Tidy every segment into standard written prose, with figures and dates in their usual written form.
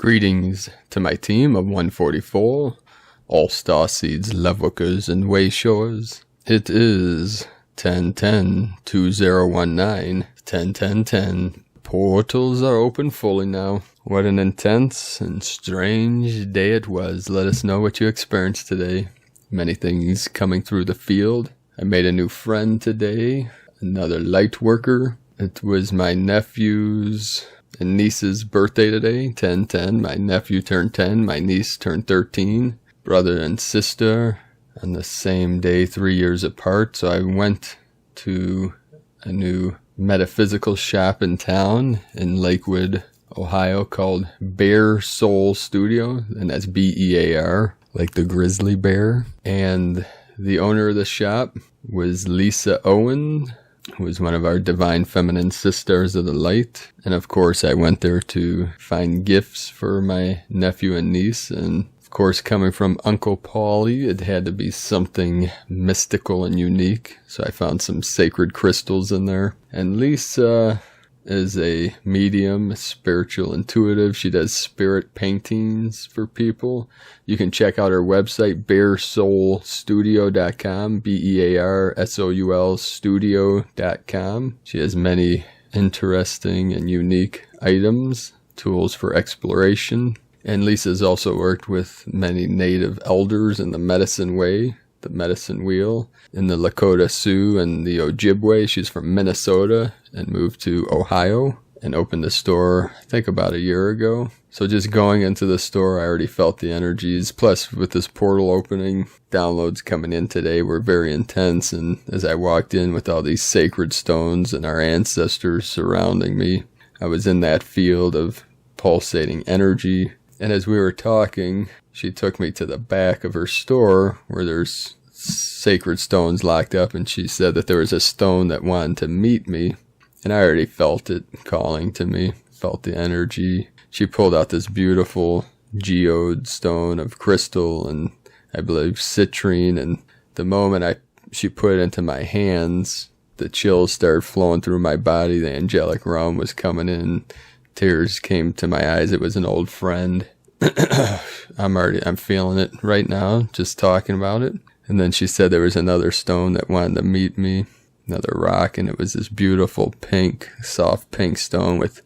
Greetings to my team of 144, all Starseeds, Lightworkers, and Wayshores. It is 10-10-2019, 10-10-10. Portals are open fully now. What an intense and strange day it was. Let us know what you experienced today. Many things coming through the field. I made a new friend today, another Lightworker. It was my nephew's and niece's birthday today, 10-10. My nephew turned 10, my niece turned 13. Brother and sister on the same day, 3 years apart. So I went to a new metaphysical shop in town in Lakewood, Ohio called Bear Soul Studio, and that's B-E-A-R, like the grizzly bear. And the owner of the shop was Lisa Owen, who was one of our divine feminine sisters of the light. And of course I went there to find gifts for my nephew and niece, and of course coming from Uncle Paulie, it had to be something mystical and unique. So I found some sacred crystals in there. And Lisa is a medium, a spiritual intuitive. She does spirit paintings for people. You can check out her website, bearsoulstudio.com, B-E-A-R-S-O-U-L studio.com. She has many interesting and unique items, tools for exploration. And Lisa's also worked with many native elders in the medicine way, the medicine wheel, in the Lakota Sioux and the Ojibwe. She's from Minnesota and moved to Ohio and opened the store, I think about a year ago. So just going into the store, I already felt the energies. Plus, with this portal opening, downloads coming in today were very intense. And as I walked in with all these sacred stones and our ancestors surrounding me, I was in that field of pulsating energy. And as we were talking, she took me to the back of her store where there's sacred stones locked up, and she said that there was a stone that wanted to meet me, and I already felt it calling to me, felt the energy. She pulled out this beautiful geode stone of crystal and I believe citrine, and the moment she put it into my hands, the chills started flowing through my body. The angelic realm was coming in. Tears came to my eyes. It was an old friend. I'm feeling it right now, just talking about it. And then she said there was another stone that wanted to meet me, another rock, and it was this beautiful pink, soft pink stone with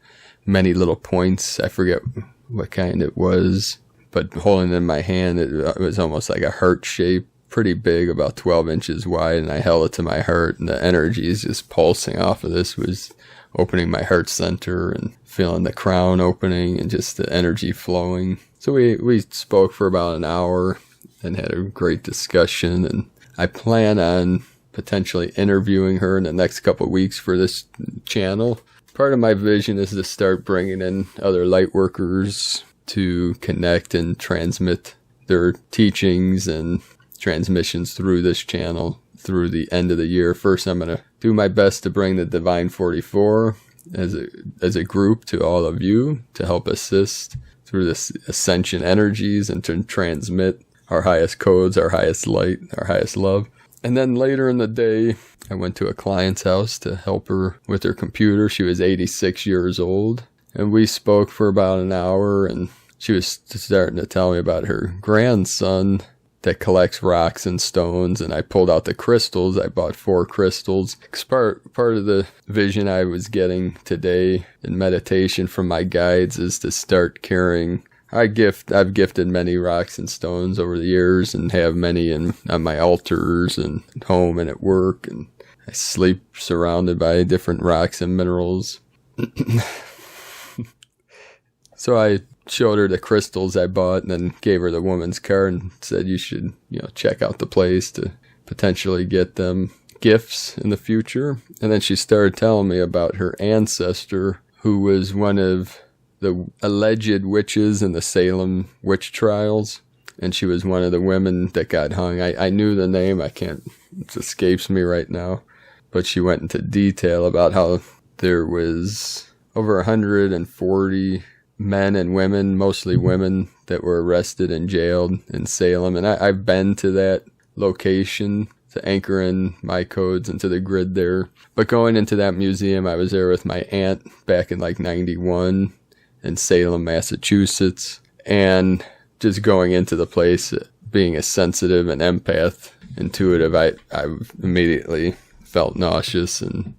many little points. I forget what kind it was, but holding it in my hand, it was almost like a heart shape, pretty big, about 12 inches wide, and I held it to my heart, and the energy is just pulsing off of this, was opening my heart center and feeling the crown opening and just the energy flowing. So we spoke for about an hour and had a great discussion, and I plan on potentially interviewing her in the next couple of weeks for this channel. Part of my vision is to start bringing in other Lightworkers to connect and transmit their teachings and transmissions through this channel through the end of the year. First, I'm going to do my best to bring the Divine 44 as a group to all of you to help assist through this Ascension energies and to transmit our highest codes, our highest light, our highest love. And then later in the day, I went to a client's house to help her with her computer. She was 86 years old, and we spoke for about an hour, and she was starting to tell me about her grandson that collects rocks and stones, and I pulled out the crystals. I bought 4 crystals. Part of the vision I was getting today in meditation from my guides is to start carrying. I've gifted many rocks and stones over the years and have many on my altars and at home and at work, and I sleep surrounded by different rocks and minerals. So I showed her the crystals I bought and then gave her the woman's card and said you should, check out the place to potentially get them gifts in the future. And then she started telling me about her ancestor, who was one of the alleged witches in the Salem witch trials, and she was one of the women that got hung. I knew the name, it escapes me right now, but she went into detail about how there was over 140 men and women, mostly women, that were arrested and jailed in Salem, and I've been to that location to anchor in my codes into the grid there. But going into that museum, I was there with my aunt back in like 91, in Salem, Massachusetts. And just going into the place, being a sensitive and empath, intuitive, I immediately felt nauseous and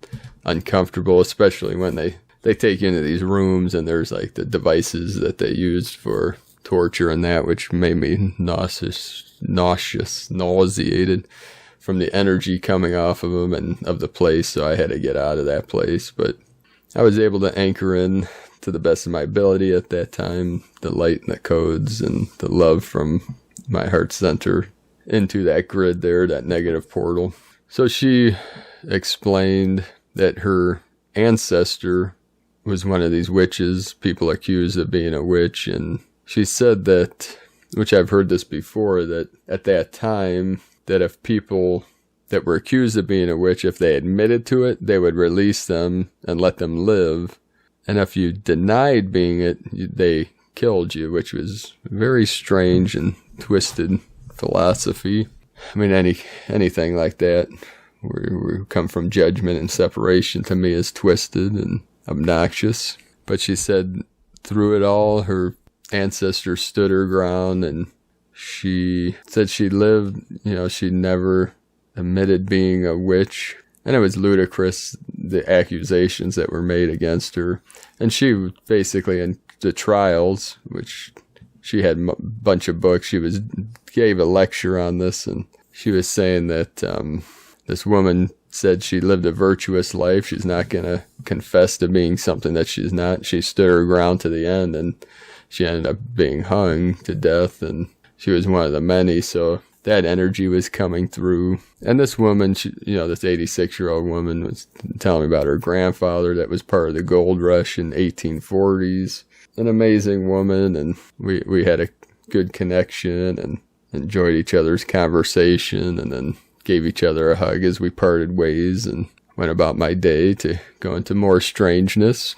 uncomfortable, especially when they take you into these rooms and there's like the devices that they used for torture and that, which made me nauseated from the energy coming off of them and of the place. So I had to get out of that place, but I was able to anchor in to the best of my ability at that time, the light and the codes and the love from my heart center into that grid there, that negative portal. So she explained that her ancestor was one of these witches, people accused of being a witch. And she said that, which I've heard this before, that at that time, that if people that were accused of being a witch, if they admitted to it, they would release them and let them live. And if you denied being it, they killed you, which was very strange and twisted philosophy. I mean, anything like that, we come from judgment and separation, to me is twisted and obnoxious. But she said through it all, her ancestors stood her ground, and she said she lived, she never admitted being a witch. And it was ludicrous, the accusations that were made against her. And she basically, in the trials, which she had a bunch of books, gave a lecture on this, and she was saying that this woman said she lived a virtuous life. She's not going to confess to being something that she's not. She stood her ground to the end, and she ended up being hung to death, and she was one of the many. So that energy was coming through. And this woman, this 86-year-old woman was telling me about her grandfather that was part of the gold rush in 1840s. An amazing woman, and we had a good connection and enjoyed each other's conversation, and then gave each other a hug as we parted ways and went about my day to go into more strangeness.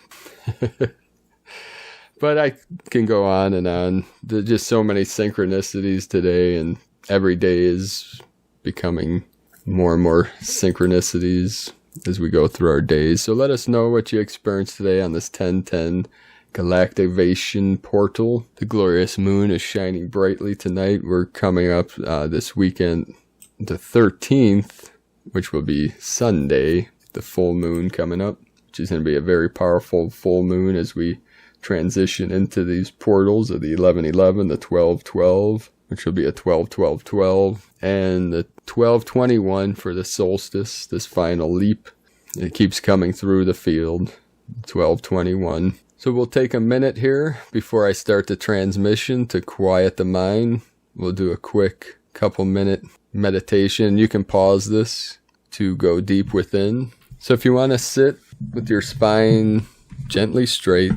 But I can go on and on. There's just so many synchronicities today, and every day is becoming more and more synchronicities as we go through our days. So let us know what you experienced today on this 1010 Galactivation portal. The glorious moon is shining brightly tonight. We're coming up this weekend, the 13th, which will be Sunday, the full moon coming up, which is going to be a very powerful full moon as we transition into these portals of the 1111, the 1212, which will be a 12-12-12, and the 12-21 for the solstice, this final leap. It keeps coming through the field, 12-21. So we'll take a minute here before I start the transmission to quiet the mind. We'll do a quick couple-minute meditation. You can pause this to go deep within. So if you want to sit with your spine gently straight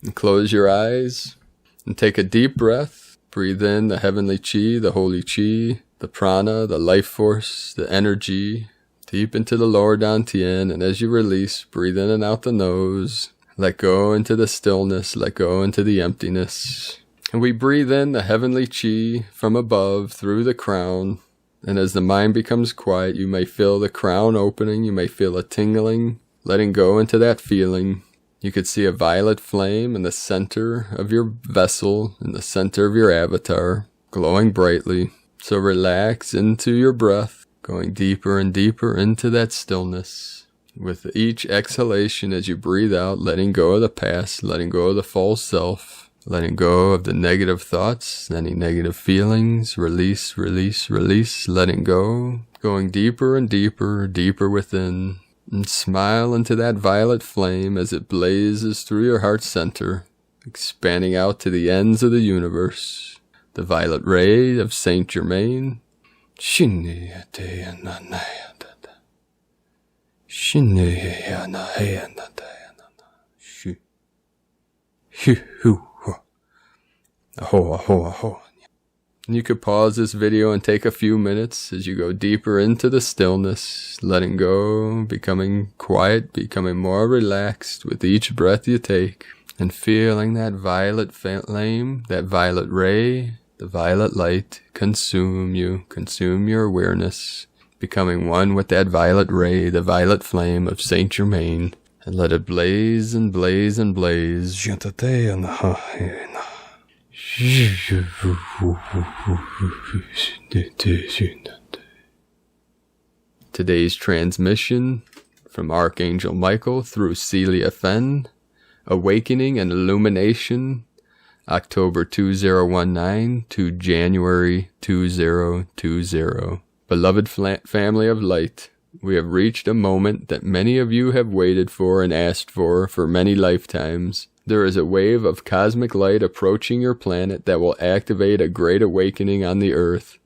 and close your eyes and take a deep breath, breathe in the heavenly chi, the holy chi, the prana, the life force, the energy, deep into the lower dantian. And as you release, breathe in and out the nose. Let go into the stillness, let go into the emptiness. And we breathe in the heavenly chi from above through the crown. And as the mind becomes quiet, you may feel the crown opening, you may feel a tingling, letting go into that feeling. You could see a violet flame in the center of your vessel, in the center of your avatar, glowing brightly. So relax into your breath, going deeper and deeper into that stillness. With each exhalation as you breathe out, letting go of the past, letting go of the false self, letting go of the negative thoughts, any negative feelings, release, release, release, letting go, going deeper and deeper, deeper within, and smile into that violet flame as it blazes through your heart center, expanding out to the ends of the universe. The violet ray of Saint Germain. You could pause this video and take a few minutes as you go deeper into the stillness, letting go, becoming quiet, becoming more relaxed with each breath you take, and feeling that violet flame, that violet ray, the violet light consume you, consume your awareness, becoming one with that violet ray, the violet flame of Saint Germain, And let it blaze and blaze and blaze. Today's transmission from Archangel Michael through Celia Fenn, Awakening and Illumination, October 2019 to January 2020. Beloved family of light, we have reached a moment that many of you have waited for and asked for many lifetimes. There is a wave of cosmic light approaching your planet that will activate a great awakening on the earth.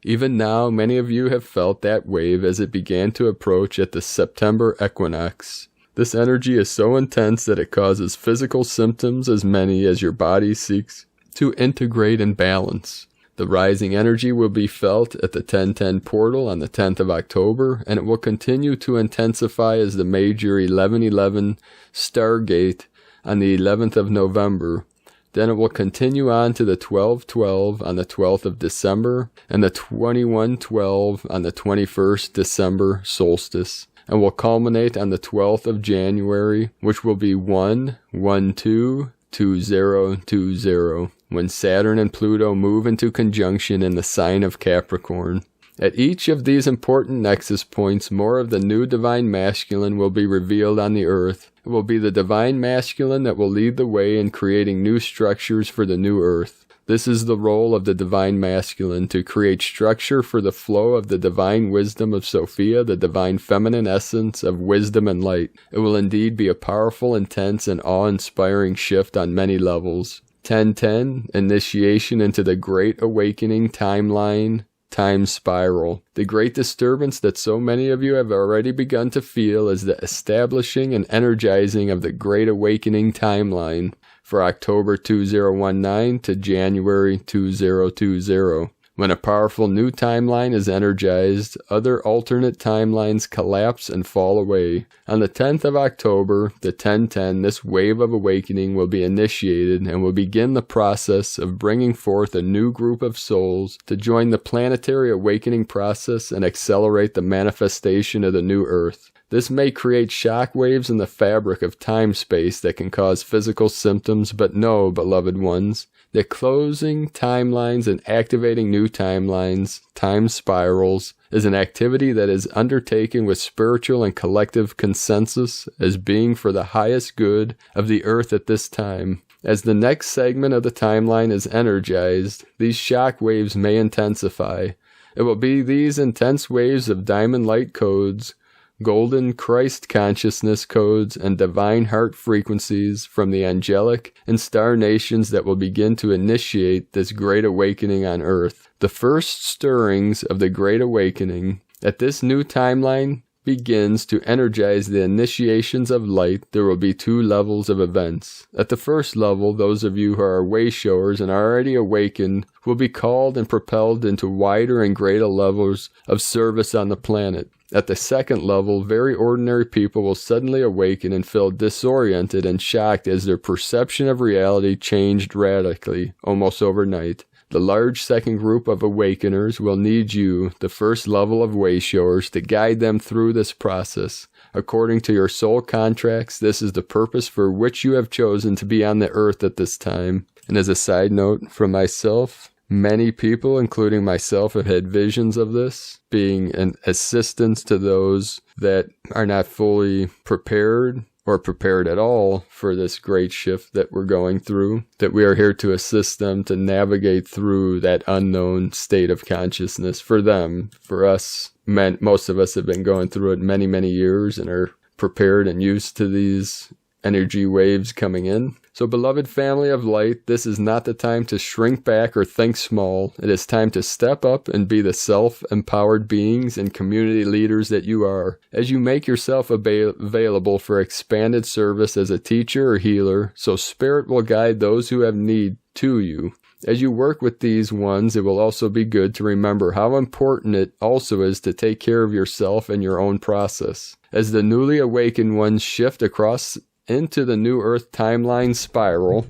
Even now, many of you have felt that wave as it began to approach at the September equinox. This energy is so intense that it causes physical symptoms as many as your body seeks to integrate and balance. The rising energy will be felt at the 1010 portal on the 10th of October, and it will continue to intensify as the major 1111 Stargate on the 11th of November. Then it will continue on to the 1212 on the 12th of December and the 2112 on the 21st December solstice, and will culminate on the 12th of January, which will be 1/12/2020, when Saturn and Pluto move into conjunction in the sign of Capricorn. At each of these important nexus points, more of the new divine masculine will be revealed on the earth. It will be the divine masculine that will lead the way in creating new structures for the new earth. This is the role of the divine masculine, to create structure for the flow of the divine wisdom of Sophia, the divine feminine essence of wisdom and light. It will indeed be a powerful, intense, and awe-inspiring shift on many levels. 1010, initiation into the Great Awakening timeline. Time spiral. The great disturbance that so many of you have already begun to feel is the establishing and energizing of the Great Awakening timeline for October 2019 to January 2020. When a powerful new timeline is energized, other alternate timelines collapse and fall away. On the 10th of October, the 1010, this wave of awakening will be initiated and will begin the process of bringing forth a new group of souls to join the planetary awakening process and accelerate the manifestation of the new Earth. This may create shock waves in the fabric of time-space that can cause physical symptoms, but know, beloved ones, that closing timelines and activating new timelines, time spirals, is an activity that is undertaken with spiritual and collective consensus as being for the highest good of the earth at this time. As the next segment of the timeline is energized, these shock waves may intensify. It will be these intense waves of diamond light codes, golden Christ consciousness codes, and divine heart frequencies from the angelic and star nations that will begin to initiate this great awakening on earth. The first stirrings of the great awakening at this new timeline begins to energize the initiations of light. There will be two levels of events. At the first level, those of you who are way showers and already awakened will be called and propelled into wider and greater levels of service on the planet. At the second level, very ordinary people will suddenly awaken and feel disoriented and shocked as their perception of reality changed radically, almost overnight. The large second group of awakeners will need you, the first level of way showers, to guide them through this process. According to your soul contracts, this is the purpose for which you have chosen to be on the earth at this time. And as a side note from myself, many people, including myself, have had visions of this, being an assistance to those that are not fully prepared or prepared at all for this great shift that we're going through, that we are here to assist them to navigate through that unknown state of consciousness for them. For us, most of us have been going through it many, many years and are prepared and used to these energy waves coming in. So, beloved family of light, this is not the time to shrink back or think small. It is time to step up and be the self-empowered beings and community leaders that you are. As you make yourself available for expanded service as a teacher or healer, so Spirit will guide those who have need to you. As you work with these ones, it will also be good to remember how important it also is to take care of yourself and your own process. As the newly awakened ones shift across into the new earth timeline spiral,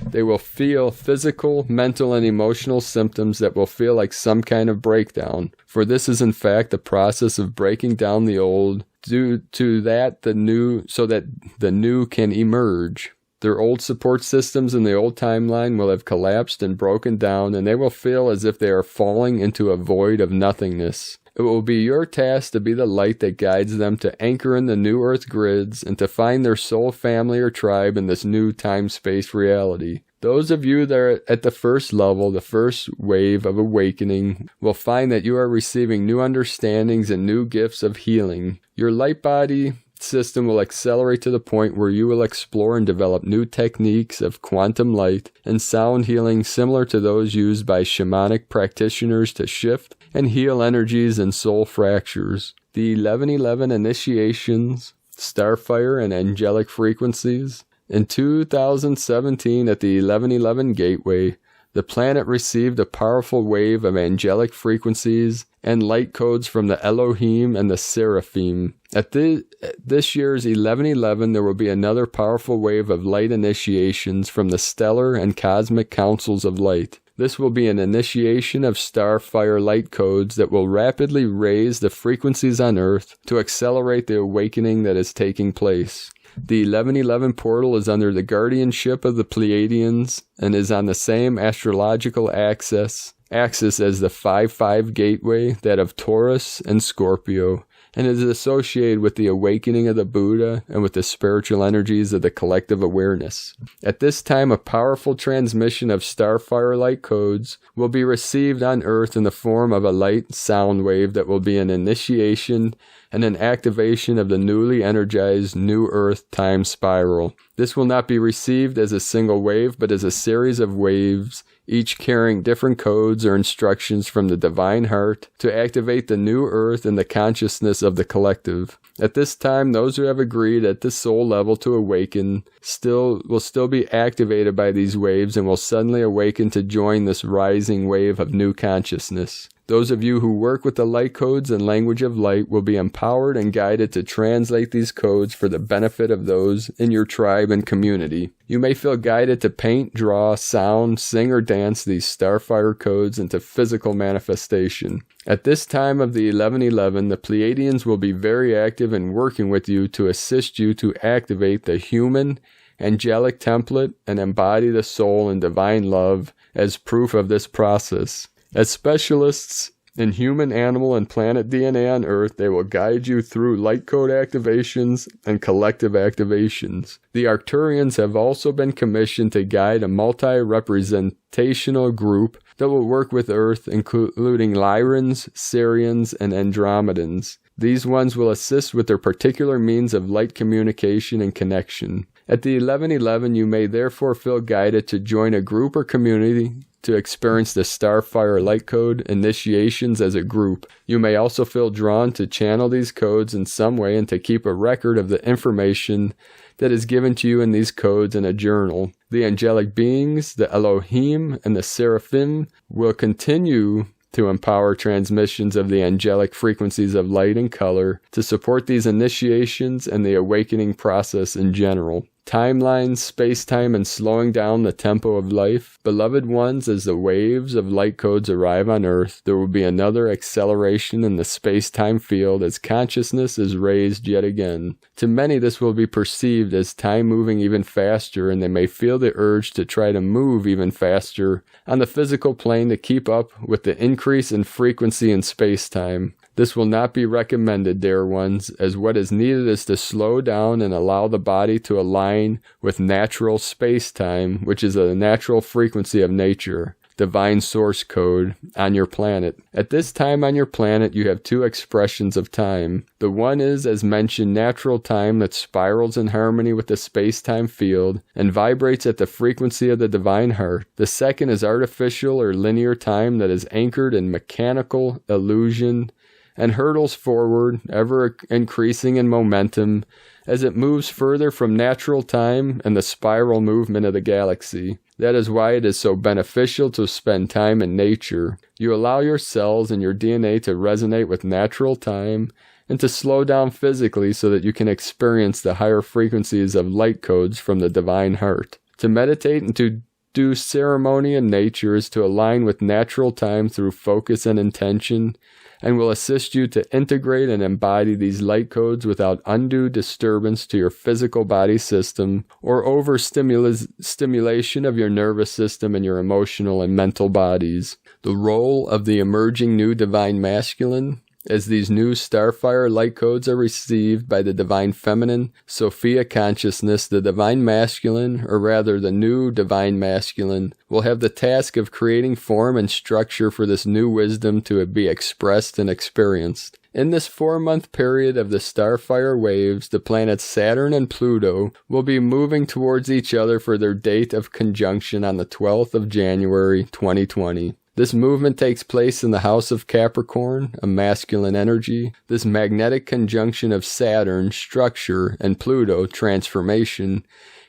they will feel physical, mental, and emotional symptoms that will feel like some kind of breakdown. For this is in fact the process of breaking down the old Due to that, the new can emerge. Their old support systems in the old timeline will have collapsed and broken down, and they will feel as if they are falling into a void of nothingness. It will be your task to be the light that guides them to anchor in the new Earth grids and to find their soul family or tribe in this new time-space reality. Those of you that are at the first level, the first wave of awakening, will find that you are receiving new understandings and new gifts of healing. Your light body system will accelerate to the point where you will explore and develop new techniques of quantum light and sound healing similar to those used by shamanic practitioners to shift and heal energies and soul fractures. The 1111 initiations, starfire and angelic frequencies. In 2017 at the 1111 gateway, the planet received a powerful wave of angelic frequencies and light codes from the Elohim and the Seraphim. At this year's 1111, there will be another powerful wave of light initiations from the stellar and cosmic councils of light. This will be an initiation of starfire light codes that will rapidly raise the frequencies on Earth to accelerate the awakening that is taking place. The 1111 portal is under the guardianship of the Pleiadians and is on the same astrological axis as the 5-5 gateway, that of Taurus and Scorpio, and is associated with the awakening of the Buddha and with the spiritual energies of the collective awareness. At this time, a powerful transmission of starfire light codes will be received on Earth in the form of a light sound wave that will be an initiation and an activation of the newly energized New Earth time spiral. This will not be received as a single wave, but as a series of waves, each carrying different codes or instructions from the Divine Heart to activate the New Earth in the consciousness of the collective. At this time, those who have agreed at the soul level to awaken will still be activated by these waves and will suddenly awaken to join this rising wave of new consciousness. Those of you who work with the light codes and language of light will be empowered and guided to translate these codes for the benefit of those in your tribe and community. You may feel guided to paint, draw, sound, sing, or dance these starfire codes into physical manifestation. At this time of the 1111, the Pleiadians will be very active in working with you to assist you to activate the human, angelic template and embody the soul in divine love as proof of this process. As specialists in human, animal, and planet DNA on Earth, they will guide you through light code activations and collective activations. The Arcturians have also been commissioned to guide a multi-representational group that will work with Earth, including Lyrans, Syrians, and Andromedans. These ones will assist with their particular means of light communication and connection. At the 1111, you may therefore feel guided to join a group or community to experience the Starfire Light Code initiations as a group. You may also feel drawn to channel these codes in some way and to keep a record of the information that is given to you in these codes in a journal. The angelic beings, the Elohim, and the Seraphim will continue to empower transmissions of the angelic frequencies of light and color to support these initiations and the awakening process in general. Timelines, space-time, and slowing down the tempo of life. Beloved ones, as the waves of light codes arrive on Earth, there will be another acceleration in the space-time field as consciousness is raised yet again. To many, this will be perceived as time moving even faster, and they may feel the urge to try to move even faster on the physical plane to keep up with the increase in frequency in space-time. This will not be recommended, dear ones, as what is needed is to slow down and allow the body to align with natural space-time, which is a natural frequency of nature, divine source code, on your planet. At this time on your planet, you have two expressions of time. The one is, as mentioned, natural time that spirals in harmony with the space-time field and vibrates at the frequency of the divine heart. The second is artificial or linear time that is anchored in mechanical illusion and hurtles forward, ever increasing in momentum as it moves further from natural time and the spiral movement of the galaxy. That is why it is so beneficial to spend time in nature. You allow your cells and your DNA to resonate with natural time and to slow down physically so that you can experience the higher frequencies of light codes from the divine heart. To meditate and to do ceremony in nature is to align with natural time through focus and intention, and will assist you to integrate and embody these light codes without undue disturbance to your physical body system or overstimulation of your nervous system and your emotional and mental bodies. The role of the emerging new divine masculine, as these new starfire light codes are received by the divine feminine, Sophia consciousness, the divine masculine, or rather the new divine masculine, will have the task of creating form and structure for this new wisdom to be expressed and experienced. In this 4-month period of the starfire waves, the planets Saturn and Pluto will be moving towards each other for their date of conjunction on the 12th of January 2020. This movement takes place in the house of Capricorn, a masculine energy. This magnetic conjunction of Saturn, structure, and Pluto, transformation,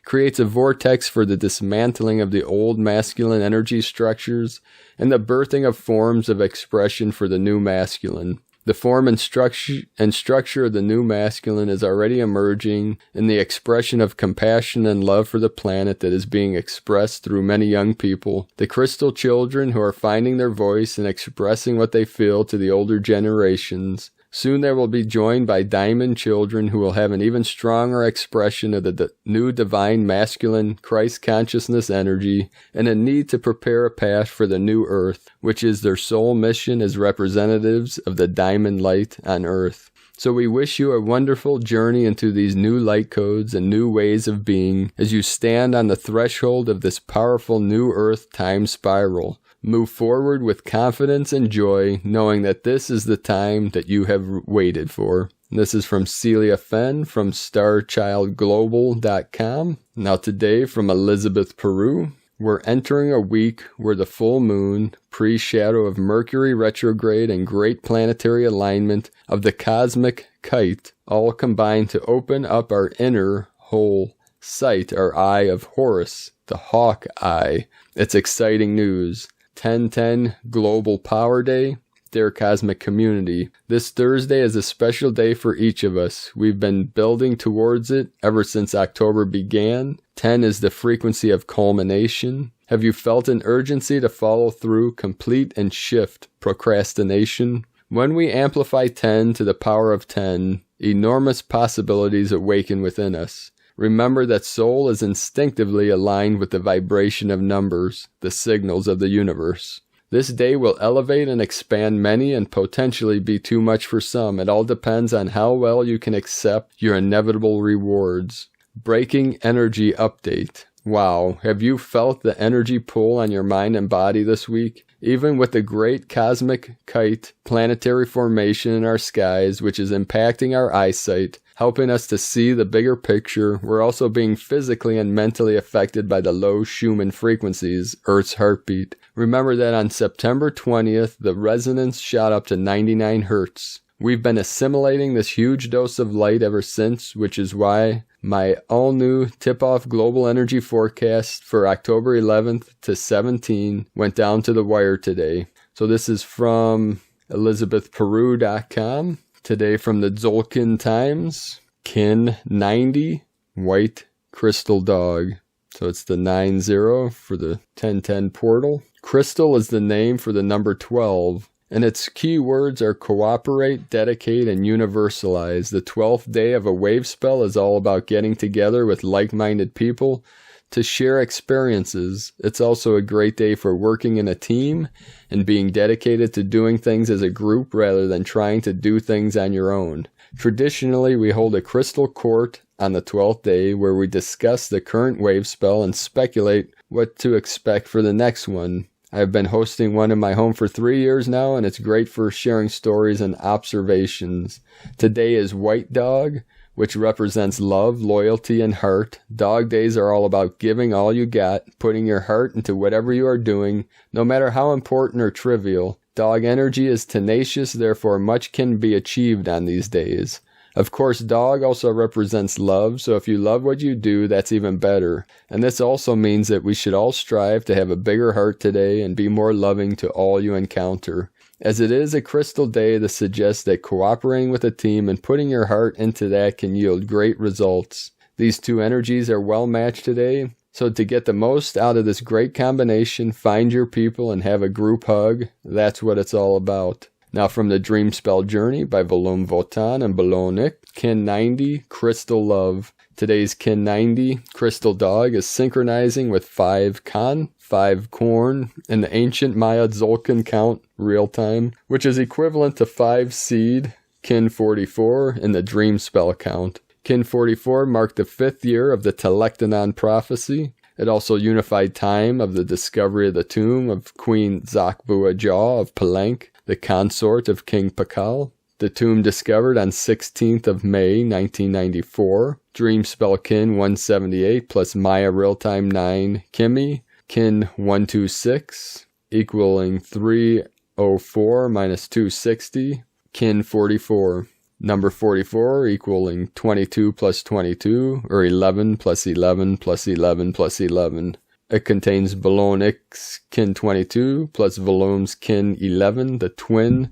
creates a vortex for the dismantling of the old masculine energy structures and the birthing of forms of expression for the new masculine. The form and structure of the new masculine is already emerging in the expression of compassion and love for the planet that is being expressed through many young people, the crystal children who are finding their voice and expressing what they feel to the older generations. Soon they will be joined by diamond children who will have an even stronger expression of the new divine masculine Christ consciousness energy and a need to prepare a path for the new earth, which is their sole mission as representatives of the diamond light on earth. So we wish you a wonderful journey into these new light codes and new ways of being as you stand on the threshold of this powerful new earth time spiral. Move forward with confidence and joy, knowing that this is the time that you have waited for. This is from Celia Fenn from StarChildGlobal.com. Now today from Elizabeth Peru. We're entering a week where the full moon, pre-shadow of Mercury retrograde and great planetary alignment of the cosmic kite all combine to open up our inner whole sight, our eye of Horus, the hawk eye. It's exciting news. 10/10 Global Power Day, dear Cosmic Community. This Thursday is a special day for each of us. We've been building towards it ever since October began. 10 is the frequency of culmination. Have you felt an urgency to follow through, complete, and shift procrastination? When we amplify 10 to the power of 10, enormous possibilities awaken within us. Remember that soul is instinctively aligned with the vibration of numbers, the signals of the universe. This day will elevate and expand many and potentially be too much for some. It all depends on how well you can accept your inevitable rewards. Breaking energy update. Wow, have you felt the energy pull on your mind and body this week? Even with the great cosmic kite planetary formation in our skies, which is impacting our eyesight, helping us to see the bigger picture, we're also being physically and mentally affected by the low Schumann frequencies, Earth's heartbeat. Remember that on September 20th, the resonance shot up to 99 hertz. We've been assimilating this huge dose of light ever since, which is why my all-new tip-off global energy forecast for October 11th to 17 went down to the wire today. So this is from ElizabethPeru.com. Today from the Tzolk'in Times, Kin 90, White Crystal Dog. So it's the 90 for the 1010 portal. Crystal is the name for the number 12, and its key words are cooperate, dedicate, and universalize. The 12th day of a wave spell is all about getting together with like-minded people to share experiences. It's also a great day for working in a team and being dedicated to doing things as a group rather than trying to do things on your own. Traditionally, we hold a crystal court on the 12th day where we discuss the current wave spell and speculate what to expect for the next one. I've been hosting one in my home for 3 years now, and it's great for sharing stories and observations. Today is White Dog, which represents love, loyalty, and heart. Dog days are all about giving all you got, putting your heart into whatever you are doing, no matter how important or trivial. Dog energy is tenacious, therefore much can be achieved on these days. Of course, dog also represents love, so if you love what you do, that's even better. And this also means that we should all strive to have a bigger heart today and be more loving to all you encounter. As it is a crystal day, this suggests that cooperating with a team and putting your heart into that can yield great results. These two energies are well matched today, so to get the most out of this great combination, find your people and have a group hug. That's what it's all about. Now from the Dream Spell Journey by Volum Votan and Bolonic, Kin 90, Crystal Love. Today's Kin 90, Crystal Dog, is synchronizing with 5 Khan, 5 Korn, in the ancient Maya Tzolk'in count, real time, which is equivalent to 5 Seed, Kin 44, in the Dream Spell count. Kin 44 marked the 5th year of the Telektanon prophecy. It also unified time of the discovery of the tomb of Queen Zakbua Jaw of Palenque, the consort of King Pakal. The tomb discovered on 16th of May, 1994. Dream Spell Kin 178 plus Maya Real-Time 9 Kimi. Kin 126 equaling 304 minus 260. Kin 44. Number 44 equaling 22 plus 22, or 11 plus 11 plus 11 plus 11. It contains Bolognic's Kin 22 plus Volum's Kin 11, the twin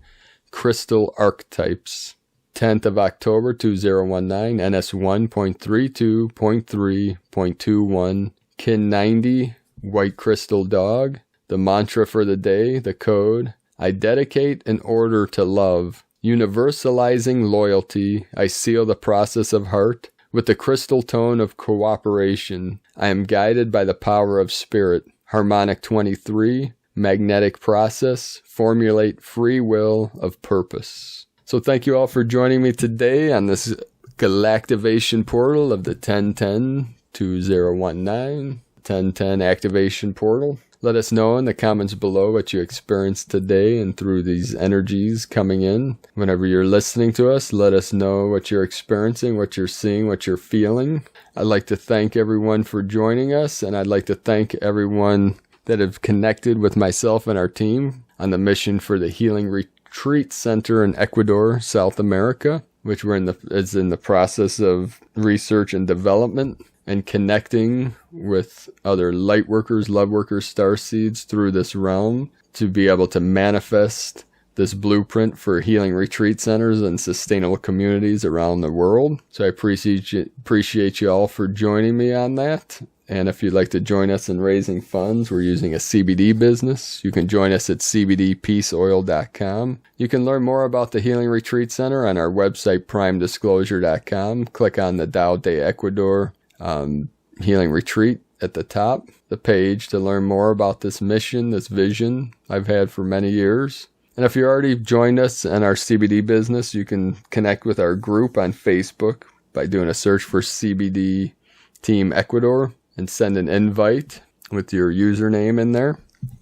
crystal archetypes. 10th of October 2019, NS1.32.3.21, Kin 90, White Crystal Dog. The mantra for the day, the code: I dedicate an order to love. Universalizing loyalty, I seal the process of heart with the crystal tone of cooperation. I am guided by the power of spirit. Harmonic 23, magnetic process, formulate free will of purpose. So thank you all for joining me today on this galactivation portal of the 1010-2019, 1010 activation portal. Let us know in the comments below what you experienced today and through these energies coming in. Whenever you're listening to us, let us know what you're experiencing, what you're seeing, what you're feeling. I'd like to thank everyone for joining us, and I'd like to thank everyone that have connected with myself and our team on the mission for the Healing Retreat Center in Ecuador, South America, which is in the process of research and development, and connecting with other Lightworkers, Loveworkers, Starseeds through this realm to be able to manifest this blueprint for healing retreat centers and sustainable communities around the world. So I appreciate you all for joining me on that. And if you'd like to join us in raising funds, we're using a CBD business. You can join us at cbdpeaceoil.com. You can learn more about the Healing Retreat Center on our website, primedisclosure.com. Click on the Tao de Ecuador Healing Retreat at the top, the page, to learn more about this mission, this vision I've had for many years. And if you already joined us in our CBD business, you can connect with our group on Facebook by doing a search for CBD Team Ecuador and send an invite with your username in there,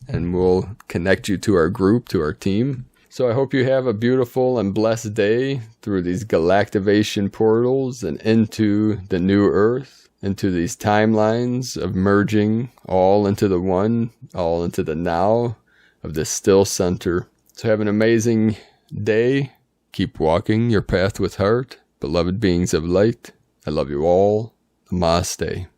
and we'll connect you to our group, to our team. So I hope you have a beautiful and blessed day through these galactivation portals and into the new earth, into these timelines of merging all into the one, all into the now of the still center. So have an amazing day. Keep walking your path with heart. Beloved beings of light, I love you all. Namaste.